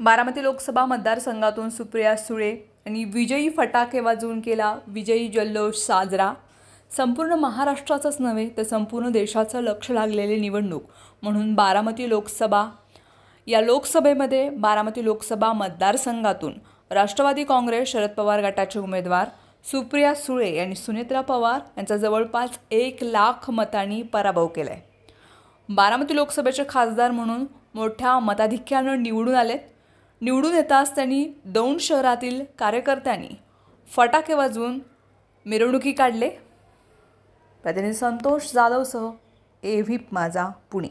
बारामती लोकसभा मतदारसंघातून सुप्रिया सुळे यांनी विजयी फटाके वाजवून केला विजयी जल्लोष साजरा। संपूर्ण महाराष्ट्राचंच नव्हे तर संपूर्ण देशाचं लक्ष लागलेली निवडणूक म्हणून बारामती लोकसभा या लोकसभेमध्ये बारामती लोकसभा मतदारसंघातून राष्ट्रवादी काँग्रेस शरद पवार गटाचे उमेदवार सुप्रिया सुळे यांनी सुनेत्रा पवार यांचा जवळपास 1 लाख मतांनी पराभव केलाय। बारामती लोकसभेचे खासदार म्हणून मोठ्या मताधिक्यानं निवडून आलेत। निवडून येताच त्यांनी दौंड शहरातील कार्यकर्त्यांनी फटाके वाजवून मिरवणुकी काढले। प्रतिनिधी संतोष जाधवसह AVP माझा पुणे।